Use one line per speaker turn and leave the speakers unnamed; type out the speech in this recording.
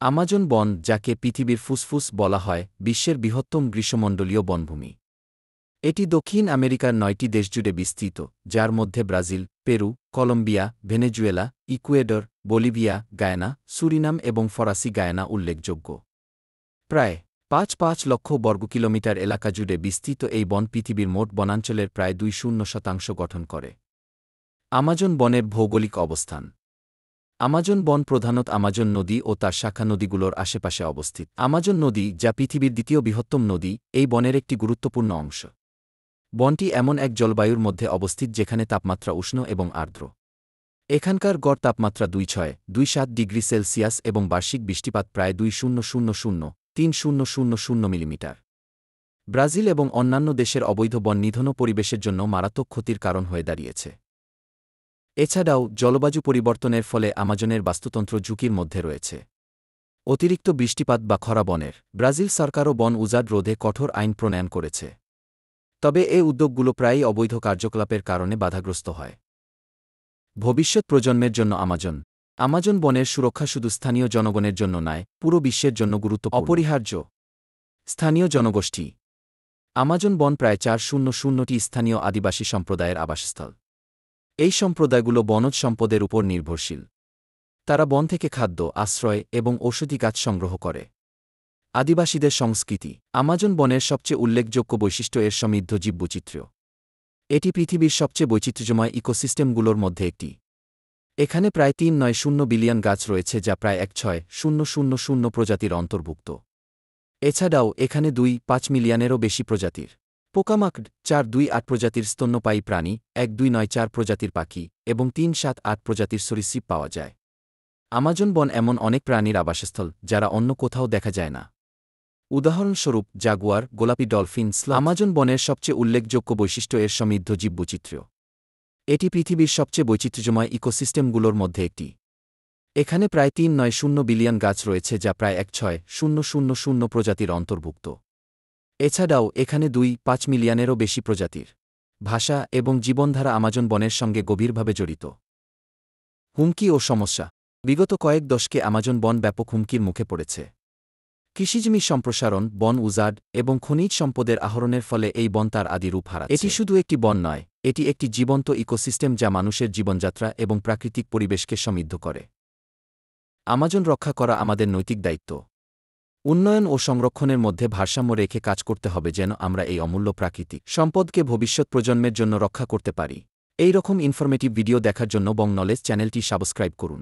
Amazon বন, যাকে পৃথিবীর ফুসফুস বলা হয়, বিশ্বের বৃহত্তম গ্রীষ্মমণ্ডলীয় বনভূমি। এটি দক্ষিণ আমেরিকার ৯টি দেশজুড়ে বিস্তৃত, যার মধ্যে Brazil, Peru, Colombia, Venezuela, Ecuador, Bolivia, Guyana, Suriname এবং ফরাসি গায়ানা উল্লেখযোগ্য। প্রায় ৫.৫ লক্ষ বর্গকিলোমিটার এলাকা জুড়ে বিস্তৃত এই বন পৃথিবীর মোট বনাঞ্চলের প্রায় ২.০% গঠন করে। আমাজন বনের ভৌগোলিক অবস্থান। আমাজন বন প্রধানত আমাজন নদী ও তার শাখা নদীগুলোর আশেপাশে অবস্থিত। আমাজন নদী, যা পৃথিবীর দ্বিতীয় বৃহত্তম নদী, এই বনের একটি গুরুত্বপূর্ণ অংশ। বনটি এমন এক জলবায়ুর মধ্যে অবস্থিত যেখানে তাপমাত্রা উষ্ণ এবং আর্দ্র। এখানকার গড় তাপমাত্রা ২৬-২৭ ডিগ্রি সেলসিয়াস এবং বার্ষিক বৃষ্টিপাত প্রায় ২,০০০-৩,০০০ মিলিমিটার। ব্রাজিল এবং অন্যান্য দেশের অবৈধ বন নিধনও পরিবেশের জন্য মারাত্মক ক্ষতির কারণ হয়ে দাঁড়িয়েছে। এছাড়াও জলবায়ু পরিবর্তনের ফলে আমাজনের বাস্তুতন্ত্র ঝুঁকির মধ্যে রয়েছে। অতিরিক্ত বৃষ্টিপাত বা খরা বনের। ব্রাজিল সরকারও বন উজাড় রোধে কঠোর আইন প্রণয়ন করেছে। তবে এ উদ্যোগগুলো প্রায়ই অবৈধ কার্যকলাপের কারণে বাধাগ্রস্ত হয়। ভবিষ্যৎ প্রজন্মের জন্য আমাজন। আমাজন বনের সুরক্ষা শুধু স্থানীয় জনগণের জন্য নয়, পুরো বিশ্বের জন্য গুরুত্বপূর্ণ, অপরিহার্য। স্থানীয় জনগোষ্ঠী। আমাজন বন প্রায় ৪০০টি স্থানীয় আদিবাসী সম্প্রদায়ের আবাসস্থল। এই সম্প্রদায়গুলো বনজ সম্পদের উপর নির্ভরশীল। তারা বন থেকে খাদ্য, আশ্রয় এবং ঔষধি গাছ সংগ্রহ করে। আদিবাসীদের সংস্কৃতি। আমাজন বনের সবচেয়ে উল্লেখযোগ্য বৈশিষ্ট্য এর সমৃদ্ধ জীববৈচিত্র্য। এটি পৃথিবীর সবচেয়ে বৈচিত্র্যময় ইকোসিস্টেমগুলোর মধ্যে একটি। এখানে প্রায় ৩৯০ বিলিয়ন গাছ রয়েছে, যা প্রায় ১৬,০০০ প্রজাতির অন্তর্ভুক্ত। এছাড়াও এখানে ২.৫ মিলিয়নেরও বেশি প্রজাতির পোকামাকড়, ৪.২৮ প্রজাতির স্তন্যপায়ী প্রাণী, ১.২৯৪ প্রজাতির পাখি এবং ৩.৭৮ প্রজাতির সরীসৃপ পাওয়া যায়। আমাজন বন এমন অনেক প্রাণীর আবাসস্থল যারা অন্য কোথাও দেখা যায় না। উদাহরণস্বরূপ জাগুয়ার, গোলাপি ডলফিন, স্লথ। আমাজন বনের সবচেয়ে উল্লেখযোগ্য বৈশিষ্ট্য এর সমৃদ্ধ জীববৈচিত্র্য। এটি পৃথিবীর সবচেয়ে বৈচিত্র্যময় ইকোসিস্টেমগুলোর মধ্যে একটি। এখানে প্রায় ৩৯০ বিলিয়ন গাছ রয়েছে, যা প্রায় ১৬,০০০ প্রজাতির অন্তর্ভুক্ত। এছাড়াও এখানে ২.৫ মিলিয়নেরও বেশি প্রজাতির ভাষা এবং জীবনধারা আমাজন বনের সঙ্গে গভীরভাবে জড়িত। হুমকি ও সমস্যা। বিগত কয়েক দশকে আমাজন বন ব্যাপক হুমকির মুখে পড়েছে। কৃষিজমি সম্প্রসারণ, বন উজাড় এবং খনিজ সম্পদের আহরণের ফলে এই বন তার আদি রূপ হারাচ্ছে। এটি শুধু একটি বন নয়, এটি একটি জীবন্ত ইকোসিস্টেম যা মানুষের জীবনযাত্রা এবং প্রাকৃতিক পরিবেশকে সমৃদ্ধ করে। আমাজন রক্ষা করা আমাদের নৈতিক দায়িত্ব। উন্নয়ন ও সংরক্ষণের মধ্যে ভারসাম্য রেখে কাজ করতে হবে যেন আমরা এই অমূল্য প্রাকৃতিক সম্পদকে ভবিষ্যৎ প্রজন্মের জন্য রক্ষা করতে পারি। এই রকম ইনফরমেটিভ ভিডিও দেখার জন্য বং নলেজ চ্যানেলটি সাবস্ক্রাইব করুন।